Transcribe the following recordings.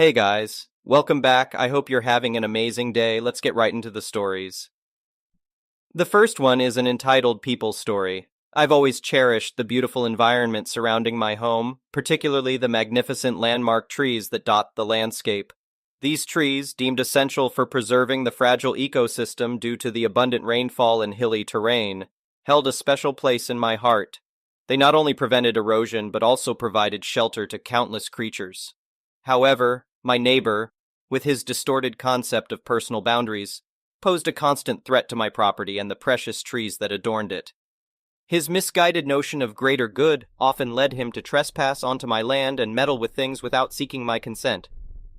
Hey guys, welcome back. I hope you're having an amazing day. Let's get right into the stories. The first one is an entitled people story. I've always cherished the beautiful environment surrounding my home, particularly the magnificent landmark trees that dot the landscape. These trees, deemed essential for preserving the fragile ecosystem due to the abundant rainfall and hilly terrain, held a special place in my heart. They not only prevented erosion but also provided shelter to countless creatures. However, my neighbor, with his distorted concept of personal boundaries, posed a constant threat to my property and the precious trees that adorned it. His misguided notion of greater good often led him to trespass onto my land and meddle with things without seeking my consent.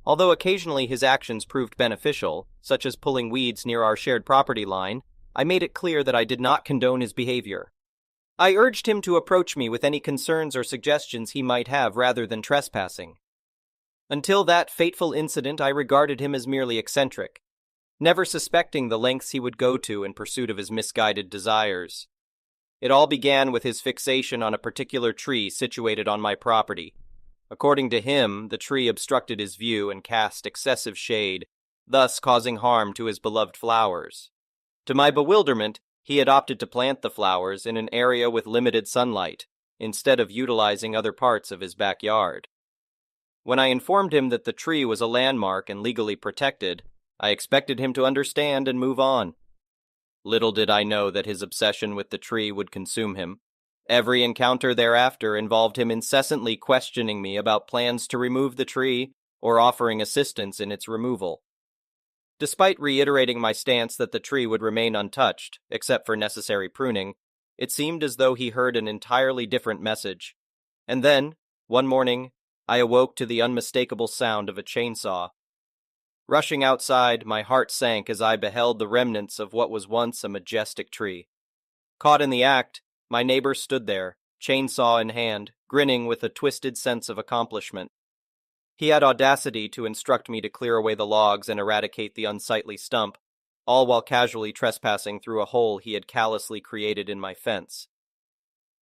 Although occasionally his actions proved beneficial, such as pulling weeds near our shared property line, I made it clear that I did not condone his behavior. I urged him to approach me with any concerns or suggestions he might have rather than trespassing. Until that fateful incident, I regarded him as merely eccentric, never suspecting the lengths he would go to in pursuit of his misguided desires. It all began with his fixation on a particular tree situated on my property. According to him, the tree obstructed his view and cast excessive shade, thus causing harm to his beloved flowers. To my bewilderment, he had opted to plant the flowers in an area with limited sunlight, instead of utilizing other parts of his backyard. When I informed him that the tree was a landmark and legally protected, I expected him to understand and move on. Little did I know that his obsession with the tree would consume him. Every encounter thereafter involved him incessantly questioning me about plans to remove the tree or offering assistance in its removal. Despite reiterating my stance that the tree would remain untouched, except for necessary pruning, it seemed as though he heard an entirely different message. And then, one morning, I awoke to the unmistakable sound of a chainsaw. Rushing outside, my heart sank as I beheld the remnants of what was once a majestic tree. Caught in the act, my neighbor stood there, chainsaw in hand, grinning with a twisted sense of accomplishment. He had audacity to instruct me to clear away the logs and eradicate the unsightly stump, all while casually trespassing through a hole he had callously created in my fence.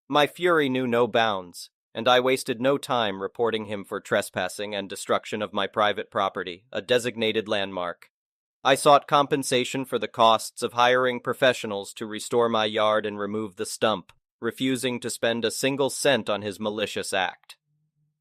My fury knew no bounds, and I wasted no time reporting him for trespassing and destruction of my private property, a designated landmark. I sought compensation for the costs of hiring professionals to restore my yard and remove the stump, refusing to spend a single cent on his malicious act.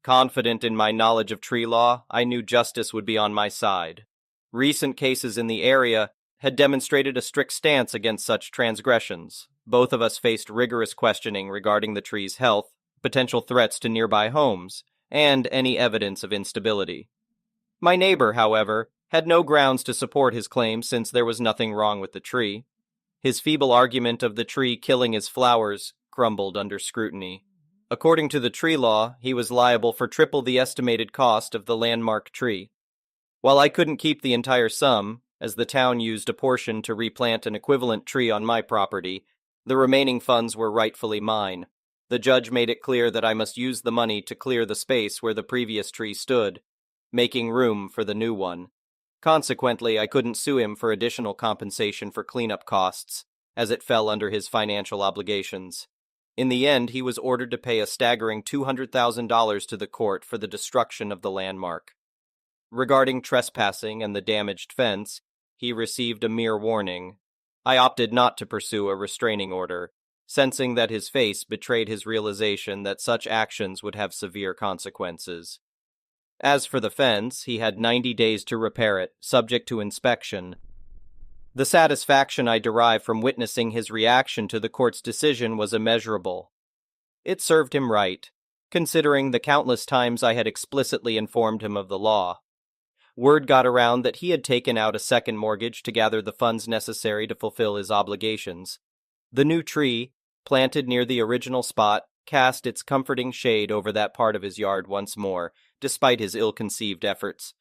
Confident in my knowledge of tree law, I knew justice would be on my side. Recent cases in the area had demonstrated a strict stance against such transgressions. Both of us faced rigorous questioning regarding the tree's health, potential threats to nearby homes, and any evidence of instability. My neighbor, however, had no grounds to support his claim since there was nothing wrong with the tree. His feeble argument of the tree killing his flowers crumbled under scrutiny. According to the tree law, he was liable for triple the estimated cost of the landmark tree. While I couldn't keep the entire sum, as the town used a portion to replant an equivalent tree on my property, the remaining funds were rightfully mine. The judge made it clear that I must use the money to clear the space where the previous tree stood, making room for the new one. Consequently, I couldn't sue him for additional compensation for cleanup costs, as it fell under his financial obligations. In the end, he was ordered to pay a staggering $200,000 to the court for the destruction of the landmark. Regarding trespassing and the damaged fence, he received a mere warning. I opted not to pursue a restraining order, sensing that his face betrayed his realization that such actions would have severe consequences. As for the fence, he had 90 days to repair it, subject to inspection. The satisfaction I derived from witnessing his reaction to the court's decision was immeasurable. It served him right, considering the countless times I had explicitly informed him of the law. Word got around that he had taken out a second mortgage to gather the funds necessary to fulfill his obligations. The new tree, planted near the original spot, cast its comforting shade over that part of his yard once more, despite his ill-conceived efforts.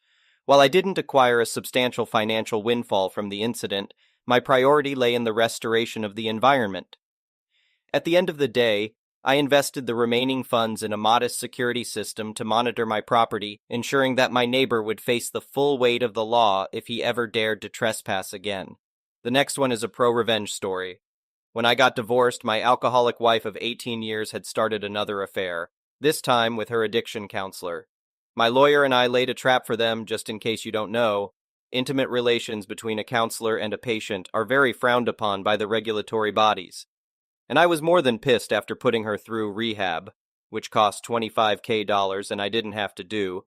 While I didn't acquire a substantial financial windfall from the incident, my priority lay in the restoration of the environment. At the end of the day, I invested the remaining funds in a modest security system to monitor my property, ensuring that my neighbor would face the full weight of the law if he ever dared to trespass again. The next one is a pro-revenge story. When I got divorced, my alcoholic wife of 18 years had started another affair, this time with her addiction counselor. My lawyer and I laid a trap for them, just in case you don't know. Intimate relations between a counselor and a patient are very frowned upon by the regulatory bodies. And I was more than pissed after putting her through rehab, which cost $25K and I didn't have to do,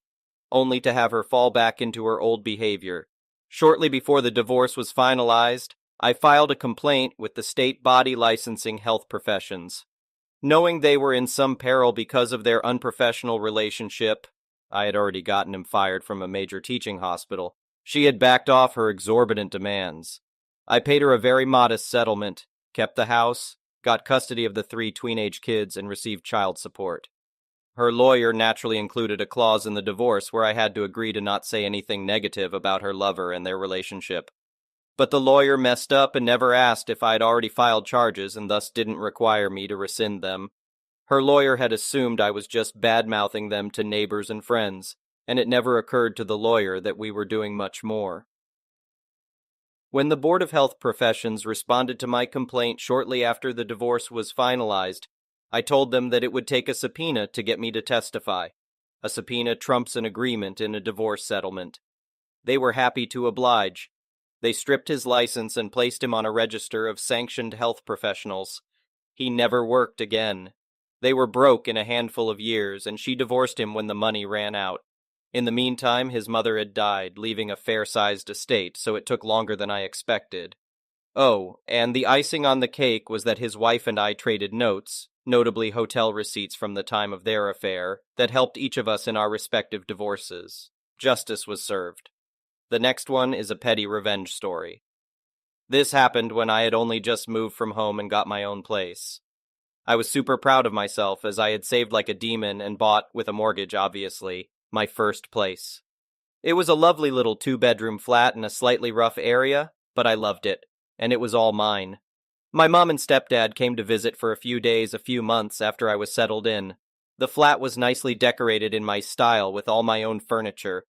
only to have her fall back into her old behavior. Shortly before the divorce was finalized, I filed a complaint with the state body licensing health professions. Knowing they were in some peril because of their unprofessional relationship, I had already gotten him fired from a major teaching hospital. She had backed off her exorbitant demands. I paid her a very modest settlement, kept the house, got custody of the 3 tweenage kids, and received child support. Her lawyer naturally included a clause in the divorce where I had to agree to not say anything negative about her lover and their relationship. But the lawyer messed up and never asked if I had already filed charges and thus didn't require me to rescind them. Her lawyer had assumed I was just bad-mouthing them to neighbors and friends, and it never occurred to the lawyer that we were doing much more. When the Board of Health Professions responded to my complaint shortly after the divorce was finalized, I told them that it would take a subpoena to get me to testify. A subpoena trumps an agreement in a divorce settlement. They were happy to oblige. They stripped his license and placed him on a register of sanctioned health professionals. He never worked again. They were broke in a handful of years, and she divorced him when the money ran out. In the meantime, his mother had died, leaving a fair-sized estate, so it took longer than I expected. Oh, and the icing on the cake was that his wife and I traded notes, notably hotel receipts from the time of their affair, that helped each of us in our respective divorces. Justice was served. The next one is a petty revenge story. This happened when I had only just moved from home and got my own place. I was super proud of myself as I had saved like a demon and bought, with a mortgage obviously, my first place. It was a lovely little 2-bedroom flat in a slightly rough area, but I loved it, and it was all mine. My mom and stepdad came to visit for a few days, a few months after I was settled in. The flat was nicely decorated in my style with all my own furniture.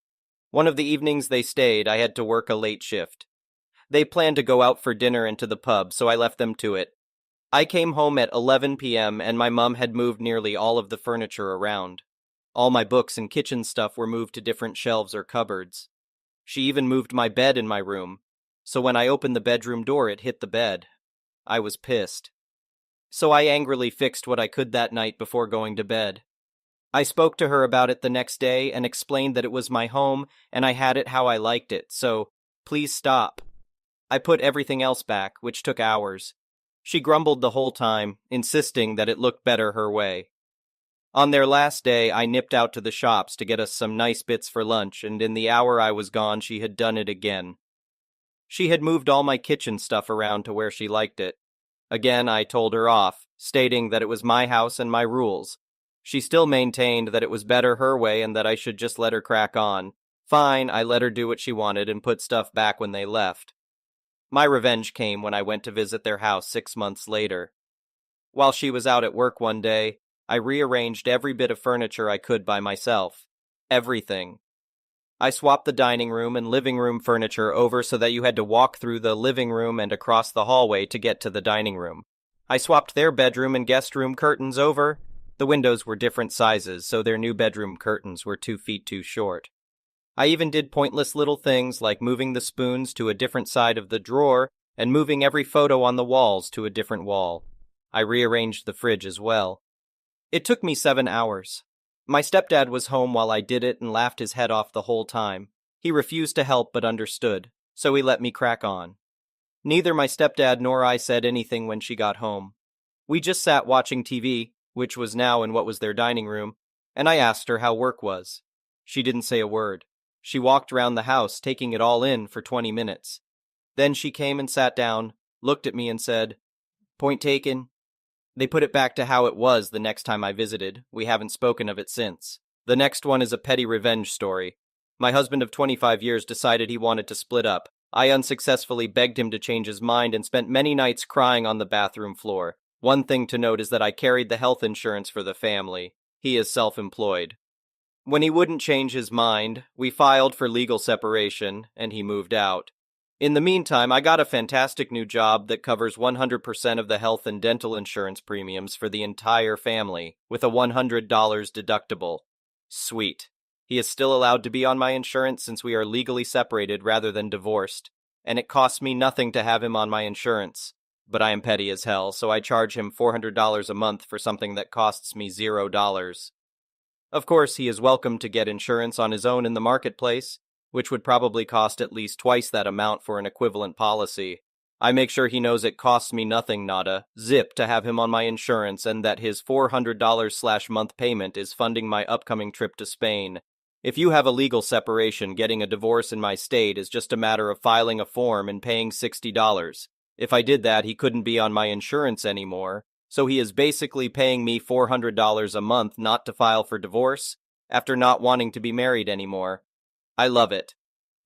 One of the evenings they stayed, I had to work a late shift. They planned to go out for dinner and to the pub, so I left them to it. I came home at 11 p.m. and my mom had moved nearly all of the furniture around. All my books and kitchen stuff were moved to different shelves or cupboards. She even moved my bed in my room, so when I opened the bedroom door it hit the bed. I was pissed. So I angrily fixed what I could that night before going to bed. I spoke to her about it the next day and explained that it was my home and I had it how I liked it, so please stop. I put everything else back, which took hours. She grumbled the whole time, insisting that it looked better her way. On their last day, I nipped out to the shops to get us some nice bits for lunch, and in the hour I was gone, she had done it again. She had moved all my kitchen stuff around to where she liked it. Again, I told her off, stating that it was my house and my rules. She still maintained that it was better her way and that I should just let her crack on. Fine, I let her do what she wanted and put stuff back when they left. My revenge came when I went to visit their house 6 months later. While she was out at work one day, I rearranged every bit of furniture I could by myself. Everything. I swapped the dining room and living room furniture over so that you had to walk through the living room and across the hallway to get to the dining room. I swapped their bedroom and guest room curtains over. The windows were different sizes, so their new bedroom curtains were 2 feet too short. I even did pointless little things like moving the spoons to a different side of the drawer and moving every photo on the walls to a different wall. I rearranged the fridge as well. It took me 7 hours. My stepdad was home while I did it and laughed his head off the whole time. He refused to help but understood, so he let me crack on. Neither my stepdad nor I said anything when she got home. We just sat watching TV, which was now in what was their dining room, and I asked her how work was. She didn't say a word. She walked round the house, taking it all in for 20 minutes. Then she came and sat down, looked at me and said, "Point taken." They put it back to how it was the next time I visited. We haven't spoken of it since. The next one is a petty revenge story. My husband of 25 years decided he wanted to split up. I unsuccessfully begged him to change his mind and spent many nights crying on the bathroom floor. One thing to note is that I carried the health insurance for the family. He is self-employed. When he wouldn't change his mind, we filed for legal separation, and he moved out. In the meantime, I got a fantastic new job that covers 100% of the health and dental insurance premiums for the entire family, with a $100 deductible. Sweet. He is still allowed to be on my insurance since we are legally separated rather than divorced, and it costs me nothing to have him on my insurance. But I am petty as hell, so I charge him $400 a month for something that costs me $0. Of course, he is welcome to get insurance on his own in the marketplace, which would probably cost at least twice that amount for an equivalent policy. I make sure he knows it costs me nothing, nada, zip, to have him on my insurance, and that his $400/month payment is funding my upcoming trip to Spain. If you have a legal separation, getting a divorce in my state is just a matter of filing a form and paying $60. If I did that, he couldn't be on my insurance anymore, so he is basically paying me $400 a month not to file for divorce after not wanting to be married anymore. I love it.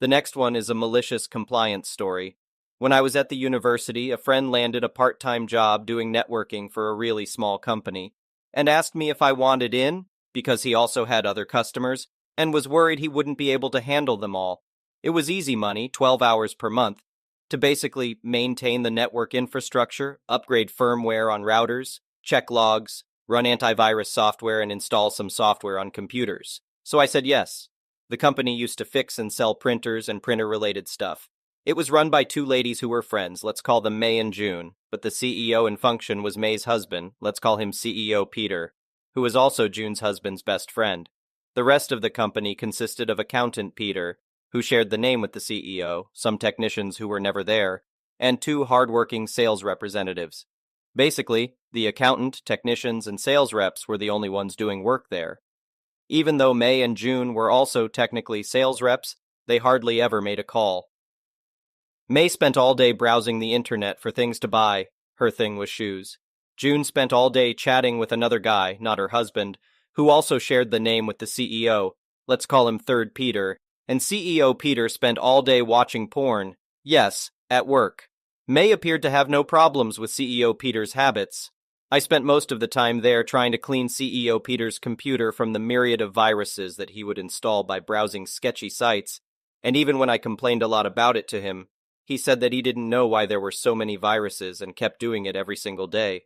The next one is a malicious compliance story. When I was at the university, a friend landed a part-time job doing networking for a really small company and asked me if I wanted in because he also had other customers and was worried he wouldn't be able to handle them all. It was easy money, 12 hours per month, to basically maintain the network infrastructure, upgrade firmware on routers, check logs, run antivirus software, and install some software on computers. So I said yes. The company used to fix and sell printers and printer-related stuff. It was run by two ladies who were friends, let's call them May and June, but the CEO in function was May's husband, let's call him CEO Peter, who was also June's husband's best friend. The rest of the company consisted of accountant Peter, who shared the name with the CEO, some technicians who were never there, and two hardworking sales representatives. Basically, the accountant, technicians, and sales reps were the only ones doing work there. Even though May and June were also technically sales reps, they hardly ever made a call. May spent all day browsing the internet for things to buy. Her thing was shoes. June spent all day chatting with another guy, not her husband, who also shared the name with the CEO, let's call him Third Peter, and CEO Peter spent all day watching porn, yes, at work. May appeared to have no problems with CEO Peter's habits. I spent most of the time there trying to clean CEO Peter's computer from the myriad of viruses that he would install by browsing sketchy sites, and even when I complained a lot about it to him, he said that he didn't know why there were so many viruses and kept doing it every single day.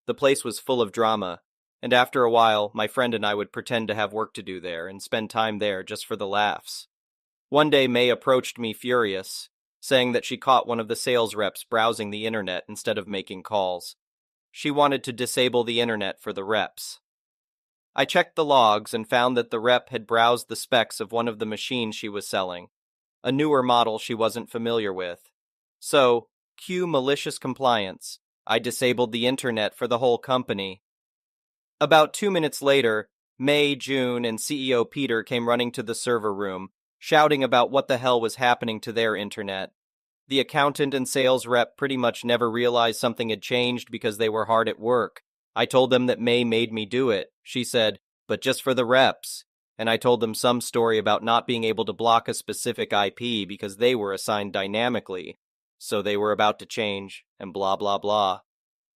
The place was full of drama, and after a while, my friend and I would pretend to have work to do there and spend time there just for the laughs. One day, May approached me furious, saying that she caught one of the sales reps browsing the internet instead of making calls. She wanted to disable the internet for the reps. I checked the logs and found that the rep had browsed the specs of one of the machines she was selling, a newer model she wasn't familiar with. So, cue malicious compliance. I disabled the internet for the whole company. About 2 minutes later, May, June, and CEO Peter came running to the server room, shouting about what the hell was happening to their internet. The accountant and sales rep pretty much never realized something had changed because they were hard at work. I told them that May made me do it. She said, but just for the reps. And I told them some story about not being able to block a specific IP because they were assigned dynamically. So they were about to change, and blah blah blah.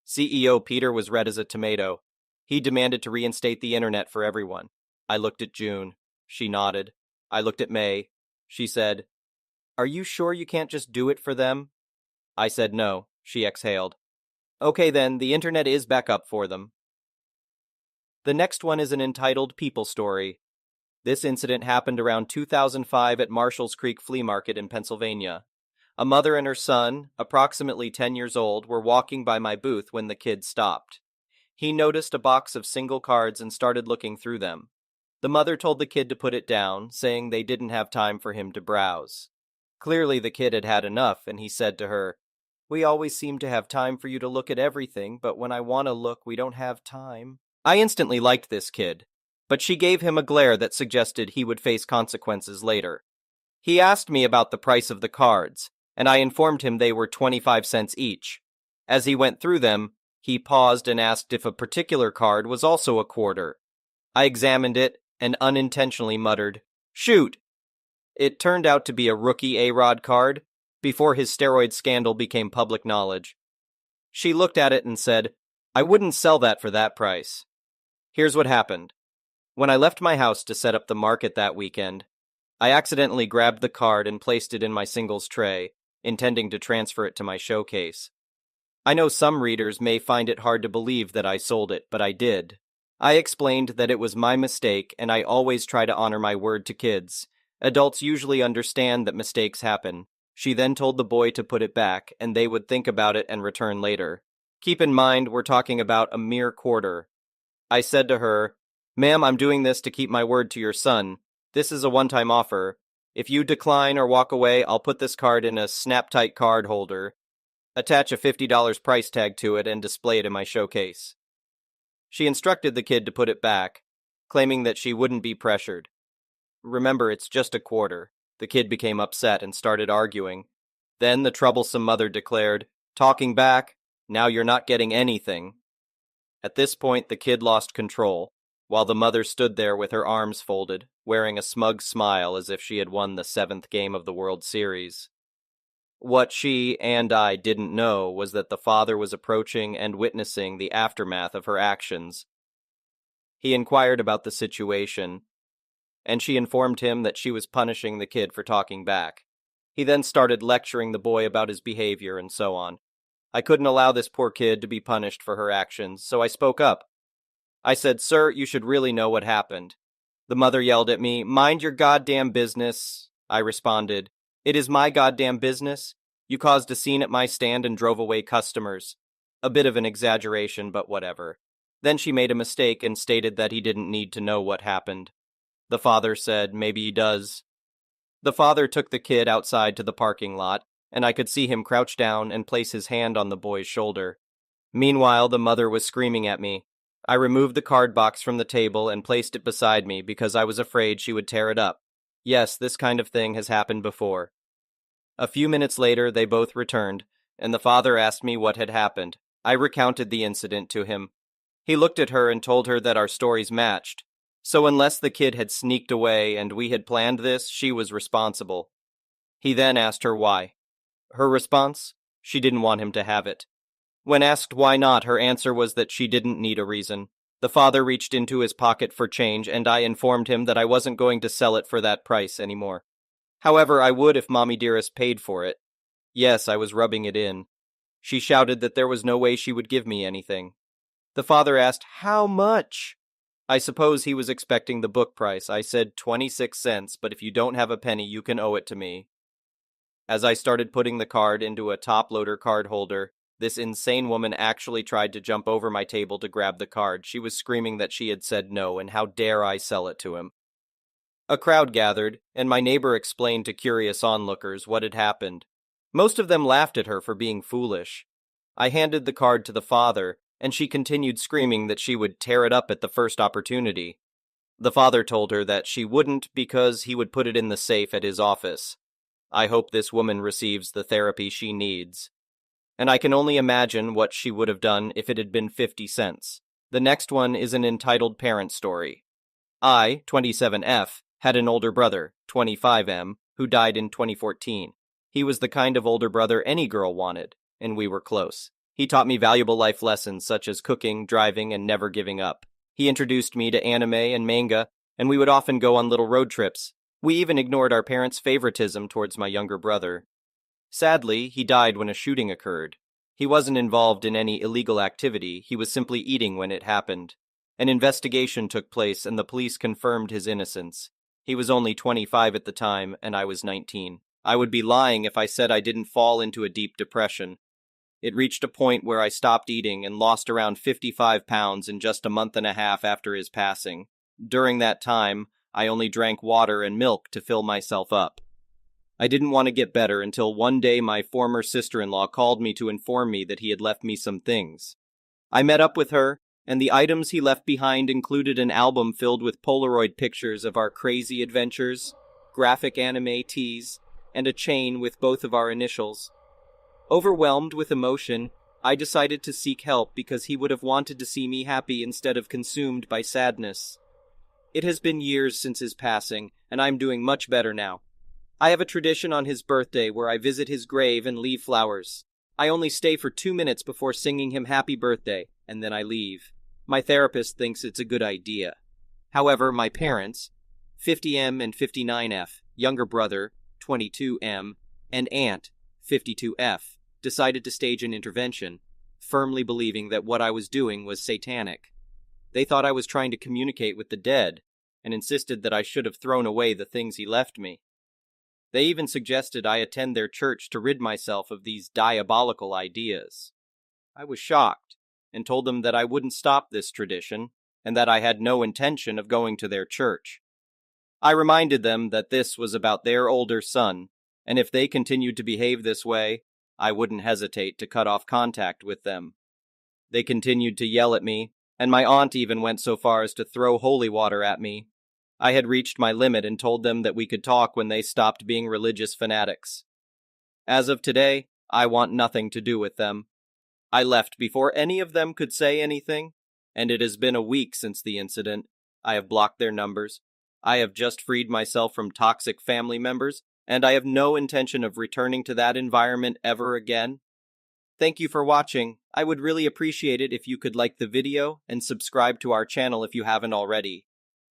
CEO Peter was red as a tomato. He demanded to reinstate the internet for everyone. I looked at June. She nodded. I looked at May. She said, "Are you sure you can't just do it for them?" I said no. She exhaled. Okay then, the internet is back up for them. The next one is an entitled people story. This incident happened around 2005 at Marshall's Creek Flea Market in Pennsylvania. A mother and her son, approximately 10 years old, were walking by my booth when the kid stopped. He noticed a box of single cards and started looking through them. The mother told the kid to put it down, saying they didn't have time for him to browse. Clearly the kid had had enough, and he said to her, "We always seem to have time for you to look at everything, but when I want to look, we don't have time." I instantly liked this kid, but she gave him a glare that suggested he would face consequences later. He asked me about the price of the cards, and I informed him they were 25 cents each. As he went through them, he paused and asked if a particular card was also a quarter. I examined it and unintentionally muttered, "Shoot!" It turned out to be a rookie A-Rod card, before his steroid scandal became public knowledge. She looked at it and said, "I wouldn't sell that for that price." Here's what happened. When I left my house to set up the market that weekend, I accidentally grabbed the card and placed it in my singles tray, intending to transfer it to my showcase. I know some readers may find it hard to believe that I sold it, but I did. I explained that it was my mistake and I always try to honor my word to kids. Adults usually understand that mistakes happen. She then told the boy to put it back and they would think about it and return later. Keep in mind, we're talking about a mere quarter. I said to her, "Ma'am, I'm doing this to keep my word to your son. This is a one-time offer. If you decline or walk away, I'll put this card in a snap-tight card holder, attach a $50 price tag to it, and display it in my showcase." She instructed the kid to put it back, claiming that she wouldn't be pressured. Remember, it's just a quarter. The kid became upset and started arguing. Then the troublesome mother declared, "Talking back, now you're not getting anything." At this point, the kid lost control, while the mother stood there with her arms folded, wearing a smug smile as if she had won the 7th game of the World Series. What she and I didn't know was that the father was approaching and witnessing the aftermath of her actions. He inquired about the situation, and she informed him that she was punishing the kid for talking back. He then started lecturing the boy about his behavior and so on. I couldn't allow this poor kid to be punished for her actions, so I spoke up. I said, "Sir, you should really know what happened." The mother yelled at me, "Mind your goddamn business." I responded, "It is my goddamn business. You caused a scene at my stand and drove away customers." A bit of an exaggeration, but whatever. Then she made a mistake and stated that he didn't need to know what happened. The father said, "Maybe he does." The father took the kid outside to the parking lot, and I could see him crouch down and place his hand on the boy's shoulder. Meanwhile, the mother was screaming at me. I removed the card box from the table and placed it beside me because I was afraid she would tear it up. Yes, this kind of thing has happened before. A few minutes later, they both returned, and the father asked me what had happened. I recounted the incident to him. He looked at her and told her that our stories matched. So unless the kid had sneaked away and we had planned this, she was responsible. He then asked her why. Her response? She didn't want him to have it. When asked why not, her answer was that she didn't need a reason. The father reached into his pocket for change, and I informed him that I wasn't going to sell it for that price anymore. However, I would if Mommy Dearest paid for it. Yes, I was rubbing it in. She shouted that there was no way she would give me anything. The father asked, "How much?" I suppose he was expecting the book price. I said 26 cents, but if you don't have a penny, you can owe it to me. As I started putting the card into a top-loader card holder, this insane woman actually tried to jump over my table to grab the card. She was screaming that she had said no, and how dare I sell it to him. A crowd gathered, and my neighbor explained to curious onlookers what had happened. Most of them laughed at her for being foolish. I handed the card to the father, and she continued screaming that she would tear it up at the first opportunity. The father told her that she wouldn't because he would put it in the safe at his office. I hope this woman receives the therapy she needs. And I can only imagine what she would have done if it had been 50 cents. The next one is an entitled parent story. I, 27F, had an older brother, 25M, who died in 2014. He was the kind of older brother any girl wanted, and we were close. He taught me valuable life lessons such as cooking, driving, and never giving up. He introduced me to anime and manga, and we would often go on little road trips. We even ignored our parents' favoritism towards my younger brother. Sadly, he died when a shooting occurred. He wasn't involved in any illegal activity, he was simply eating when it happened. An investigation took place and the police confirmed his innocence. He was only 25 at the time, and I was 19. I would be lying if I said I didn't fall into a deep depression. It reached a point where I stopped eating and lost around 55 pounds in just a month and a half after his passing. During that time, I only drank water and milk to fill myself up. I didn't want to get better until one day my former sister-in-law called me to inform me that he had left me some things. I met up with her, and the items he left behind included an album filled with Polaroid pictures of our crazy adventures, graphic anime tees, and a chain with both of our initials. Overwhelmed with emotion, I decided to seek help because he would have wanted to see me happy instead of consumed by sadness. It has been years since his passing, and I'm doing much better now. I have a tradition on his birthday where I visit his grave and leave flowers. I only stay for 2 minutes before singing him happy birthday, and then I leave. My therapist thinks it's a good idea. However, my parents, 50M and 59F, younger brother, 22M, and aunt, 52F, decided to stage an intervention, firmly believing that what I was doing was satanic. They thought I was trying to communicate with the dead, and insisted that I should have thrown away the things he left me. They even suggested I attend their church to rid myself of these diabolical ideas. I was shocked, and told them that I wouldn't stop this tradition, and that I had no intention of going to their church. I reminded them that this was about their older son, and if they continued to behave this way, I wouldn't hesitate to cut off contact with them. They continued to yell at me, and my aunt even went so far as to throw holy water at me. I had reached my limit and told them that we could talk when they stopped being religious fanatics. As of today, I want nothing to do with them. I left before any of them could say anything, and it has been a week since the incident. I have blocked their numbers. I have just freed myself from toxic family members, and I have no intention of returning to that environment ever again. Thank you for watching. I would really appreciate it if you could like the video and subscribe to our channel if you haven't already.